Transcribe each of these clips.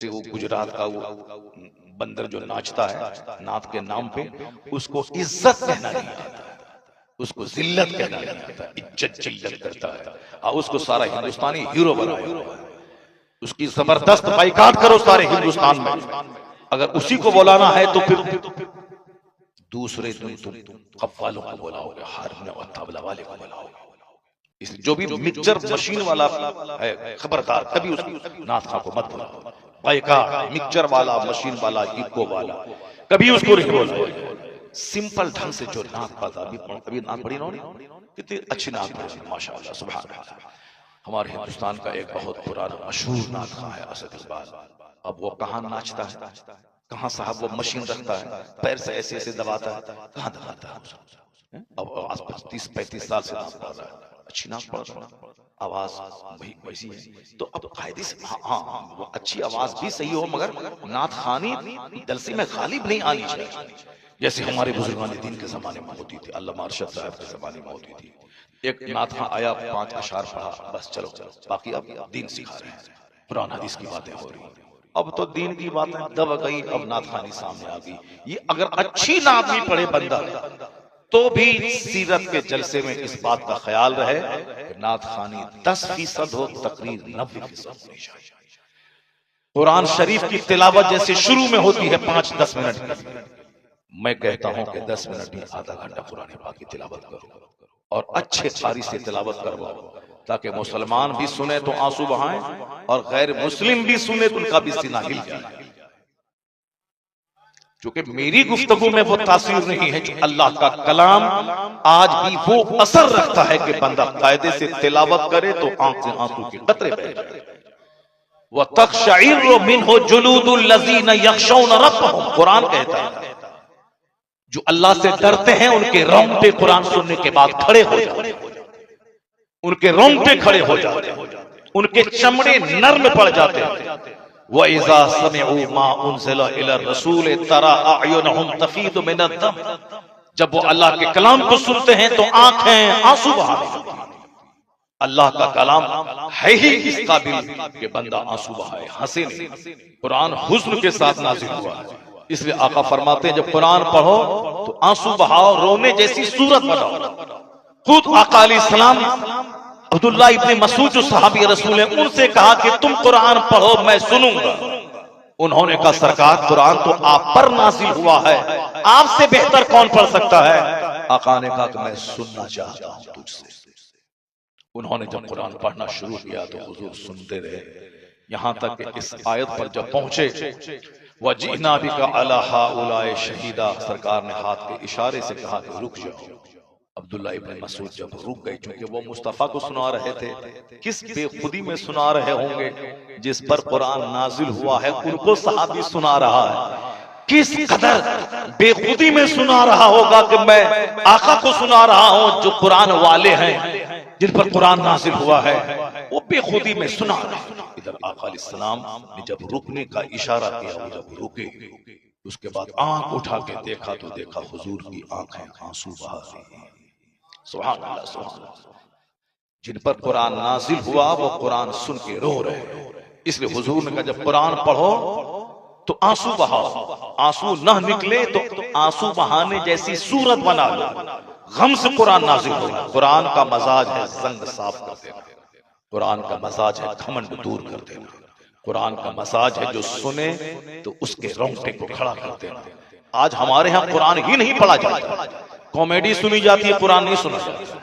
वो गुजरात का वो बंदर जो नाचता है नाथ के नाम पे, उसको इज्जत कहना नहीं आता, उसको जिल्लत कहना नहीं आता, इज्जत जिल्लत करता है। और उसको सारा हिंदुस्तानी हीरो बनाया हुआ है। उसकी जबरदस्त बाइकाट करो सारे हिंदुस्तान में। अगर उसी को बुलाना है तो फिर दूसरे तुम कव्वालों को बुलाओगे, हारने और तबला वाले को बुलाओगे। इसलिए जो भी मिक्सचर मशीन वाला है खबरदार, कभी उसकी नाथ खां को मत बुलाओ। बाइकाट, मिक्सचर वाला, मशीन वाला, इको वाला, कभी उसको नहीं बोलो। सिंपल ढंग से जो नाथ पाता, अभी नाथ पढ़ी इन्होंने, कितनी अच्छी नाथ पढ़ी माशाअल्लाह सुभान अल्लाह। हमारे हिंदुस्तान का एक बहुत पुराना मशहूर नाथ खां है असद इकबाल। अब वो कहाँ नाचता है, कहाँ साहब वो मशीन रखता है, पैर से ऐसे ऐसे दबाता है, कहाँ दबाता है। अब आस पास 30-35 साल से नाच पढ़ रहा है, अच्छी नाच पढ़ रहा है, आवाज वही वैसी है। तो अब कायदे से हाँ वो अच्छी आवाज भी सही हो, मगर नाथ खानी जलसे में गालिब नहीं आनी चाहिए, जैसे हमारे बुजुर्गान दीन के जमाने में होती थी, अल्लामा अरशद साहब के जमाने में होती थी। एक नाथ खां आया, 5 अशार पढ़ा, बस चलो बाकी अब दीन सिखा रहे हैं, कुरान हदीस की बातें हो रही। अब तो दीन की बातें दब गई, अब नाथ खानी सामने आ गई। ये अगर अच्छी नात भी पढ़े बंदा तो भी सीरत के जलसे में इस बात का ख्याल रहे कि नाथ खानी 10% हो, तकरीर 90% होनी चाहिए। कुरान शरीफ की तिलावत जैसे शुरू में होती है 5-10 मिनट की, मैं कहता हूं कि 10 मिनट में आधा घंटा कुरान पाक की तिलावत करो और अच्छे कारी से तिलावत करवाओ, ताकि मुसलमान भी सुने तो आंसू बहाएं और गैर मुस्लिम भी सुने तो उनका भी सीना हिल जाए। क्योंकि मेरी गुफ्तगू में वो तासीर नहीं है जो अल्लाह का कलाम आज भी वो असर रखता है कि बंदा कायदे से तिलावत करे तो आंख से आंसू के कतरे बह जाए। वह तक़शइरु मिन्हु जुलूदुल लज़ीना यख़शौना रब्बहुम, कुरान कहता है जो अल्लाह से डरते हैं उनके रोंगटे कुरान सुनने के बाद खड़े हो जाते, उनके रोंगटे खड़े हो जाते, उनके चमड़े नर्म पड़ जाते हैं। वइज़ा समिअू मा उनज़िला इला रसूल तरा अयुनहुम तफीदु मिनद दम, जब वो अल्लाह के कलाम को सुनते हैं तो आंखें आंसू बहाने लगती हैं। अल्लाह का कलाम है ही इस काबिल कि बंदा आंसू बहाए, हंसे नहीं। कुरान हुज़्न के साथ नाज़िल हुआ है, इसलिए आका फरमाते हैं जब कुरान पढ़ो तो आंसू बहाओ, रोने जैसी सूरत बनाओ। खुद आका अलैहिस्सलाम अब्दुल्ला इब्न मसूद जो सहाबी रसूल है, उनसे कहा कि तुम कुरान पढ़ो मैं सुनूंगा। उन्होंने कहा सरकार कुरान तो आप पर नाजिल हुआ है, आपसे बेहतर कौन पढ़ सकता है। आका ने कहा कि मैं सुनना चाहता हूं तुझसे। उन्होंने जब कुरान पढ़ना शुरू किया तो हुजूर सुनते रहे, यहां तक कि इस आयत पर जब पहुंचे वजीना बिका अला हाउलाए शहीदा, सरकार ने हाथ के इशारे से कहा कि रुक जाओ। अब्दुल्ला इब्न मसूद जब रुक गए, क्योंकि वो मुस्तफा को सुना रहे थे, किस बेखुदी में सुना रहे होंगे, जिस पर कुरान नाजिल हुआ है उनको सहाबी सुना रहा है, किस कदर बेखुदी में सुना रहा होगा कि मैं आका को सुना रहा हूं जो कुरान वाले हैं, जिन पर कुरान नाजिल हुआ है, वो बेखुदी में सुना रहे। इधर आका अलैहिस्सलाम ने जब रुकने का इशारा किया, वो जब रुके उसके बाद आंख उठा के देखा तो देखा हुजूर की आंखें आंसू बहा रही हैं। सुभान अल्लाह सुभान अल्लाह। जिन पर कुरान नाजिल हुआ वो कुरान सुन के रो रहे। इसलिए हुजूर ने कहा जब कुरान पढ़ो तो आंसू बहाओ, आंसू न निकले तो आंसू बहाने जैसी सूरत बना लो। गम से कुरान नाजिल होगा। कुरान का मजाज है जंग साफ कर देना, कुरान का मजाज है घमंड दूर कर देना, कुरान का मजाज है जो सुने तो उसके रोंगटे को खड़ा कर देना। आज हमारे यहाँ कुरान ही नहीं पढ़ा जाता, कॉमेडी सुनी जाती है, कुरान नहीं सुना जाता।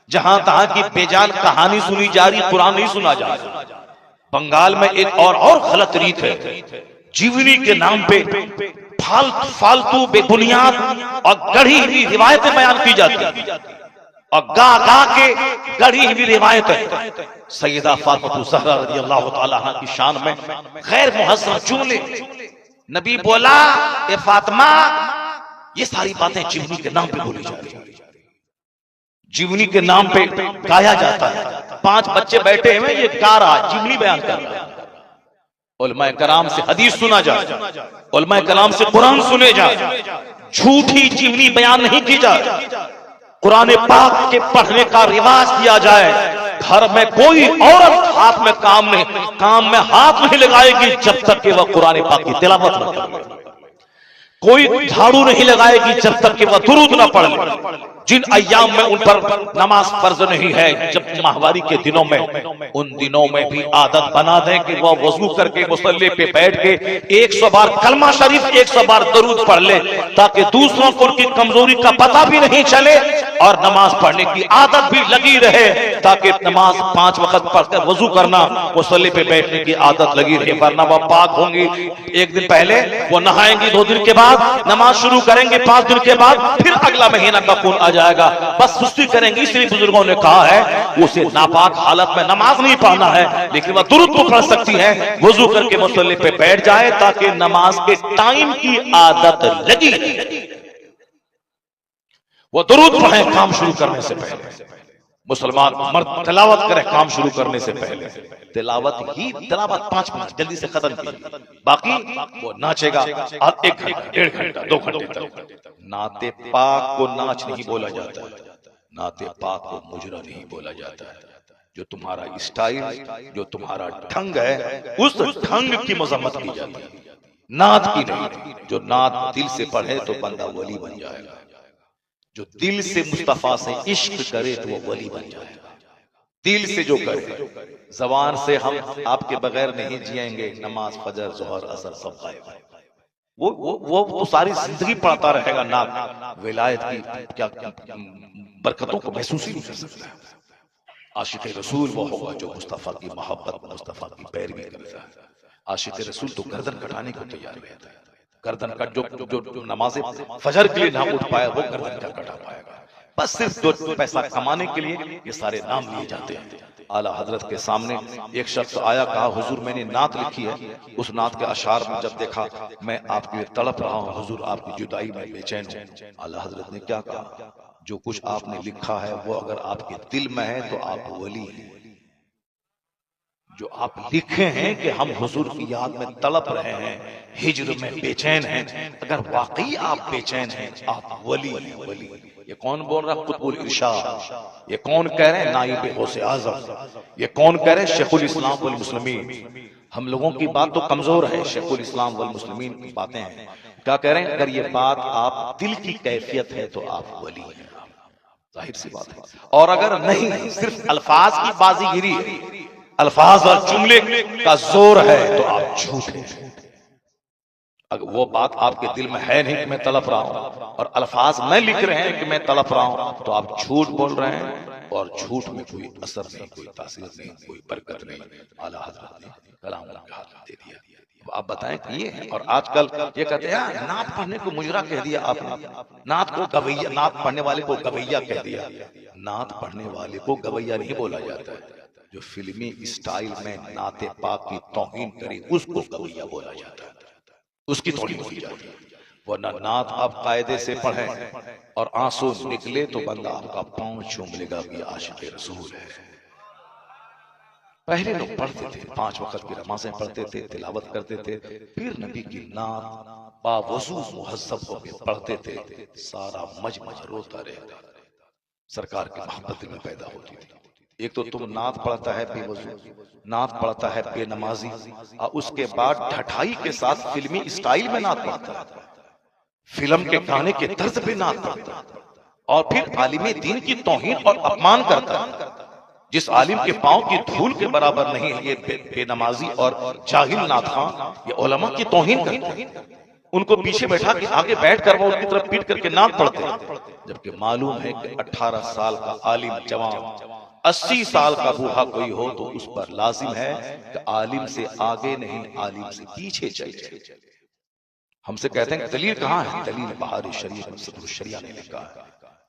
जहां तहां की बेजान कहानी सुनी जा रही, कुरान नहीं सुना जाता। बंगाल में एक और गलत रीत है, जीवनी के नाम पे फालतू बेबुनियाद और गढ़ी हुई रिवायतें बयान की जाती है और गा गा के गढ़ी हुई रिवायतें सैयदा फातिमा ज़हरा रज़ियल्लाहु ताला अन्हा की शान में गैर मुहस्सन जुमले, नबी बोला ए फातिमा, ये सारी बातें जीवनी के नाम पे बोली जाती है, जीवनी के नाम पे गाया जाता है। 5 बच्चे बैठे हुए, ये गा रहा, जीवनी बयान कर रहा है। उलमाए कराम से हदीस सुना जाए, उलमाए कराम से कुरान सुने जाए, झूठी जीवनी बयान नहीं की जाए, कुरान पाक के पढ़ने का रिवाज किया जाए। घर में कोई औरत हाथ में काम में हाथ नहीं लगाएगी जब तक कि वह कुरान पाक की तिलावत न करे। कोई झाड़ू नहीं लगाएगी जब तक कि वह दुरूद न पढ़ ले। जिन अय्याम में उन पर नमाज फर्ज नहीं है, जब माहवारी के दिनों में, उन दिनों में भी आदत बना दें कि वह वजू करके मुसल्ले पे बैठ के 100 बार कलमा शरीफ 100 बार दरूद पढ़ ले, ताकि दूसरों को उनकी कमजोरी का पता भी नहीं चले और नमाज पढ़ने की आदत भी लगी रहे, ताकि नमाज 5 वक्त पढ़कर वजू करना, मुसल्ले पे बैठने की आदत लगी रहे। वरना वह पाक होंगी, एक दिन पहले वो नहाएंगी, 2 दिन के बाद नमाज शुरू करेंगे, 5 दिन के बाद फिर अगला महीना का खून आ जाएगा, बस सुस्ती करेंगी। इसलिए बुजुर्गों ने कहा है उसे नापाक हालत में नमाज नहीं पढ़ना है, लेकिन वह दुरूद तो पढ़ सकती है, वजू करके मुसल्ले पे बैठ जाए ताकि नमाज के टाइम की आदत लगी। वो दुरूद पढ़े काम शुरू करने से पहले। मुसलमान मर्द तिलावत करे काम शुरू करने से पहले। तिलावत 5 मिनट जल्दी से खत्म की, बाकी वो नाचेगा 1 घंटा 1.5 घंटा 2 घंटे तक। नाते पाक को नाच नहीं बोला जाता है, नाते पाक को मुजरा नहीं बोला जाता है। जो तुम्हारा स्टाइल, जो तुम्हारा ढंग है, उस ढंग की मजम्मत की जाती है, नात की नहीं। जो नात दिल से पढ़े तो बंदा वली बन जाएगा, जो दिल से मुस्तफा से इश्क करे तो वो वली बन जाएगा। दिल से जो करे, जबान से हम आपके बगैर नहीं जिएंगे, नमाज फजर जोहर असर सब गायब है। वो तो सारी जिंदगी पढ़ता रहेगा, ना विलायत की क्या बरकतों को महसूस ही नहीं कर सकता। आशिक रसूल वो होगा जो मुस्तफा की मोहब्बत, मुस्तफा की पैरवी करता है। आशिक रसूल तो गर्दन कटाने को तैयार रहता है। गर्दन कट जो नमाज़े फजर के लिए ना उठ पाया वो गर्दन क्या कटा पाएगा। बस सिर्फ 2 पैसा कमाने के लिए ये सारे नाम लिए जाते हैं। आला हजरत के सामने एक शख्स आया, कहा हुजूर मैंने नात लिखी है, उस नात के अशार में जब देखा मैं आपके लिए तड़प रहा हूँ, हुजूर आपकी जुदाई में बेचैन हूँ। आला हजरत ने क्या कहा, जो कुछ आपने लिखा है वो अगर आपके दिल में है तो आप वली हैं। जो आप लिखे हैं कि हम हुजूर की याद में तड़प रहे हैं, हिज्र में बेचैन हैं, अगर वाकई आप बेचैन हैं आप वली हैं। वली ये कौन बोल रहा है? कुतुबुल इरशाद। ये कौन कह रहे हैं? नाइब गौसे आज़म। ये कौन कह रहे हैं? शेखुल इस्लाम वल मुस्लिमीन। हम लोगों की बात तो कमजोर है, शेखुल इस्लाम वल मुस्लिमीन की बातें हैं। क्या कह रहे हैं? अगर ये बात आप दिल की कैफियत है तो आप वली हैं, जाहिर सी बात है। और अगर नहीं, सिर्फ अल्फाज की बाजीगिरी है, अल्फाज और जुमले का जोर है तो आप झूठ हैं। अगर वो बात आपके दिल में है नहीं कि मैं तड़प रहा हूं, और अल्फाज में लिख रहे हैं कि मैं तड़प रहा हूं, तो आप झूठ बोल रहे हैं, और झूठ में कोई असर नहीं, कोई तासीर नहीं, कोई बरकत नहीं। आला हज़रत ने कलाम का हाथ दे दिया। आप बताएं कि ये है। और आजकल ये कहते हैं नात पढ़ने को मुजरा कह दिया आपने, नात को गवैया, नात पढ़ने वाले को गवैया कह दिया। नात पढ़ने वाले को गवैया नहीं बोला जाता है। जो फिल्मी स्टाइल में नाते पाक की तौहीन करे उसको गवैया बोला जाता है, उसकी तौहीन की जाती है। वरना नात आप कायदे से पढ़ें और आंसू निकले तो बंदा आपका पांव चूम लेगा कि आशिक रसूल है। पहले लोग पढ़ते थे, 5 वक्त की नमाजें पढ़ते थे, तिलावत करते थे, फिर नबी की नात बावजू मुहज्जब होकर पढ़ते थे, सारा मजमज रोता रहता, सरकार की मोहब्बत में पैदा होती थी। एक तो तुम नात पढ़ता है बेवजू, नात पढ़ता है बेनमाजी, और उसके बाद ढठाई के साथ फिल्मी स्टाइल में नात पढ़ता है, फिल्म के गाने के तर्ज पे नात पढ़ता है, और फिर आलिम दीन की तौहीन और अपमान करता है। जिस आलिम के पांव की धूल के बराबर नहीं है ये बेनमाजी और जाहिल नात खां, ये उलमा की तौहीन करते हैं। उनको पीछे बैठा के आगे बैठ कर वो उनकी तरफ पीट करके नात पढ़ते हैं, जबकि मालूम है कि 18 साल का आलिम जवान, 80 साल का बूढ़ा कोई हो तो उस पर लाजिम है कि आलिम से आगे नहीं, आलिम से पीछे चले। हमसे कहते हैं दलील कहाँ है? दलील बहारी शरीयत में सदरुल शरिया ने लिखा है,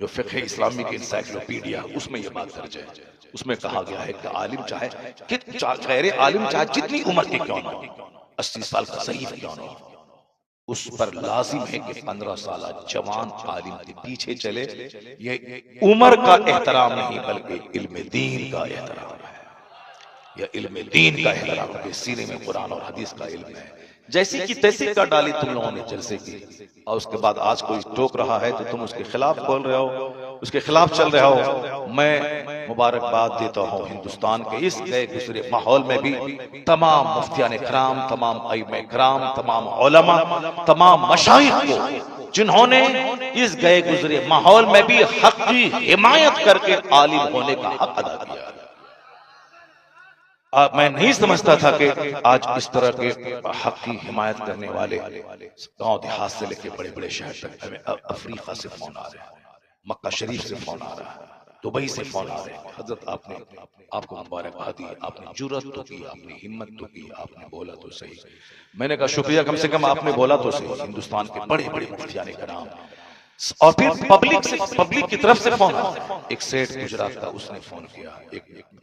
जो फिक़्ह इस्लामी की इंसाइक्लोपीडिया, उसमें यह बात दर्ज है। उसमें कहा गया है कि आलिम चाहे गैर आलिम चाहे जितनी उम्र के क्यों ना हो, 80 साल का सही क्यों ना हो, उस पर लाजिम है कि 15 साल जवान आलिम के पीछे चले। ये उम्र का एहतराम नहीं बल्कि इल्म दीन का एहतराम है। यह इल्म दीन का एहतराम है, सीने में कुरान और हदीस का इल्म है, जैसी की तैसी का डाली तुम लोगों ने जलसे की, और उसके बाद आज कोई टोक रहा है तो तुम उसके खिलाफ बोल रहे हो, उसके खिलाफ चल रहे हो। मैं मुबारकबाद देता हूँ हिंदुस्तान के इस गए गुजरे माहौल में भी तमाम मुफ्तियान इकराम, तमाम आइम्मा इकराम, तमाम उलमा, तमाम मशाइख को, जिन्होंने इस गए गुजरे माहौल में भी हक की हिमायत करके आलिम होने का हक अदा किया। मैं नहीं समझता था कि आज इस तरह के हक की हिमायत करने वाले गांव देहात से लेके बड़े बड़े शहर तक, हमें अफ्रीका से फोन आ रहे हैं, मक्का शरीफ से फोन आ रहा है, दुबई से फोन आ रहे हैं। हजरत आपने आपको मुबारकबाद दी, आपने जुर्रत तो की, आपने हिम्मत तो की, आपने बोला तो सही। मैंने कहा शुक्रिया, कम से कम आपने बोला तो सही। हिंदुस्तान के बड़े बड़े मुफ्तियान कराम, और फिर पब्लिक की तरफ से फोन आया। एक सेठ गुजरात का, उसने फोन किया।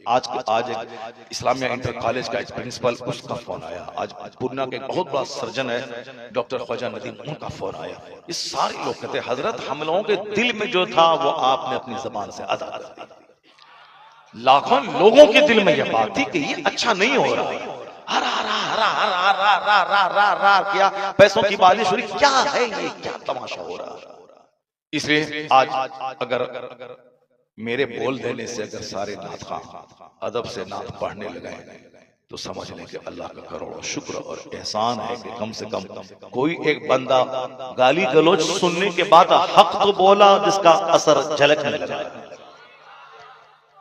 आज एक इस्लामिया इंटर कॉलेज का एक प्रिंसिपल, उसका फोन आया। आज पूर्णा के एक बहुत बड़ा सर्जन है डॉक्टर ख्वाजा नदीम, उनका फोन आया। ये सारे लोग कहते हजरत हम लोगों के दिल में जो था वो आपने अपनी जबान से अदा कर दिया। लाखों लोगों के दिल में यह बात थी कि ये अच्छा नहीं हो रहा, हरा हरा हरा हरा हरा हरा हरा हरा क्या पैसों की बारिश हो रही, क्या है ये, क्या तमाशा हो रहा है। इसलिए आज अगर मेरे बोल देने से अगर सारे नात खां अदब से नात पढ़ने लगे तो समझ लें कि अल्लाह का करोड़ों शुक्र और एहसान है कि कम से कम कोई एक बंदा गाली गलौज सुनने के बाद हक तो बोला जिसका असर झलकने लगा।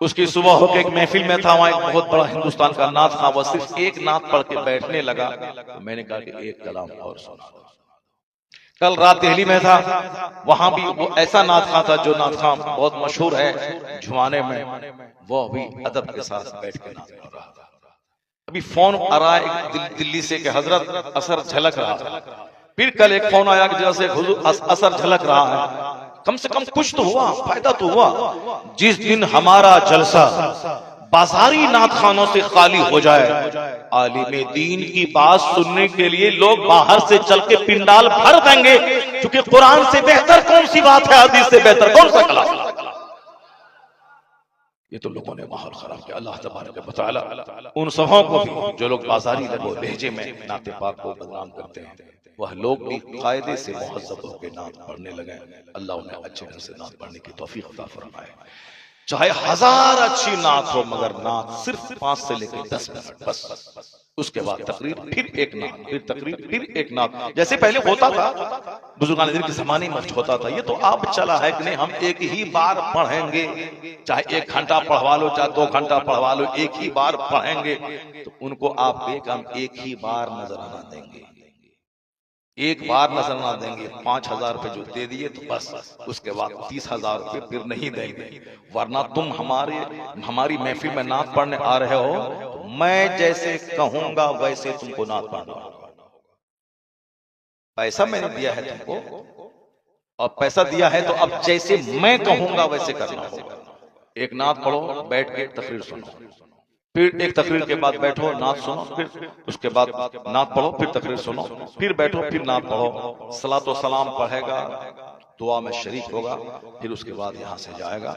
उसकी सुबह होकर एक महफिल में था, वहां एक बहुत बड़ा हिंदुस्तान का नात खां, वो सिर्फ एक नात पढ़ के बैठने लगा। तो मैंने कहा कि एक कलाम और सुना। कल रात दिल्ली में था, वहां भी वो ऐसा नात खां था जो नात खां बहुत मशहूर है जुमाने में, वो भी अदब के साथ बैठ के नात पढ़ रहा था। अभी फोन आ रहा है दिल्ली से कि हजरत असर झलक रहा है। फिर कल एक फोन आया कि जैसे हुजूर असर झलक रहा है। कम से कम कुछ तो हुआ, फायदा तो हुआ। जिस दिन हमारा जलसा बाजारी नात खानों से खाली हो जाए, आलिम दीन की बात सुनने के लिए लोग बाहर से चल के पिंडाल भर देंगे, क्योंकि कुरान से बेहतर कौन सी बात है, हदीस से बेहतर कौन सा कलाम। ये तो लोगों ने माहौल खराब किया। अल्लाह तबारक व तआला उन सबों को भी जो लोग बाजारी लहजे में नाते पाक को बदनाम करते हैं, वह लोग भी कायदे से मुहज़्ज़ब होकर नात पढ़ने लगे। अल्लाह उन्हें अच्छे ढंग से नात पढ़ने की तौफीक अता फरमाए। चाहे हजार अच्छी नात हो, मगर नात सिर्फ 5 से लेकर 10 मिनट बस। उसके बाद तकरीर, फिर एक नात, फिर तकरीर, फिर एक नात। जैसे पहले होता था बुजुर्गान दीन के जमाने में होता था, ये तो अब चला है कि नहीं हम एक ही बार पढ़ेंगे, चाहे 1 घंटा पढ़वा लो, चाहे 2 घंटा पढ़वा लो, एक ही बार पढ़ेंगे। तो उनको आप हम एक ही बार नजराना देंगे, एक बार नजर ना देंगे। 5,000 रुपए जो दे दिए तो बस, उसके बाद 30,000 रुपए फिर नहीं देंगे। वरना तुम हमारी महफिल में नात पढ़ने आ रहे हो, तो मैं जैसे कहूंगा वैसे तुमको नात पढ़ना। पैसा मैंने दिया है तुमको, और पैसा दिया है तो अब जैसे मैं कहूंगा वैसे करना होगा। एक नात पढ़ो, बैठ के तकरीर सुनो, फिर एक तकरीर के बाद बैठो, नात सुनो, फिर उसके बाद नात पढ़ो, फिर तकरीर सुनो, फिर बैठो, फिर नात पढ़ो, सलात व सलाम पढ़ेगा, दुआ में शरीक होगा, फिर उसके बाद यहाँ से जाएगा।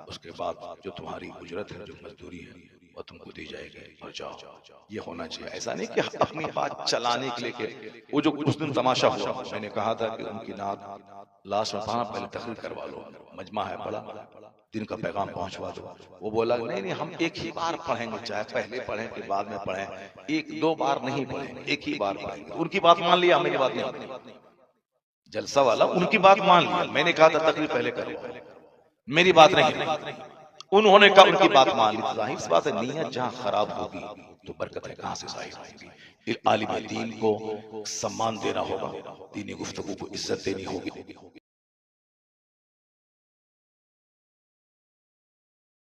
उसके बाद जो तुम्हारी उजरत है, जो मजदूरी है, वो तुमको दी जाएगी और जाओ। ये होना चाहिए। ऐसा नहीं कि अपनी बात चलाने के लिए। वो जो उस दिन तमाशा हुआ, मैंने कहा था कि उनकी नात लास्ट में पहले तकरीर करवा लो, मजमा है बड़ा, दिन का पैगाम पहुंचवा दो। वो बोला नहीं हम एक ही बार पढ़ेंगे, चाहे पहले पढ़ें कि बाद में पढ़ें, 1-2 बार नहीं पढ़ेंगे, एक ही बार पढ़ेंगे। उनकी बात मान लिया, मेरी बात नहीं। जलसा वाला उनकी बात मान लिया, मैंने कहा था तकरीर पहले करो, मेरी बात नहीं। उन्होंने कहा उनकी बात मान ली। जाहिर सी बात है, नीयत जहां खराब होगी तो बरकतें कहां से जाहिर होंगी। आलिम दीन को सम्मान देना होगा, दीनी गुफ्तगू को इज्जत देनी होगी।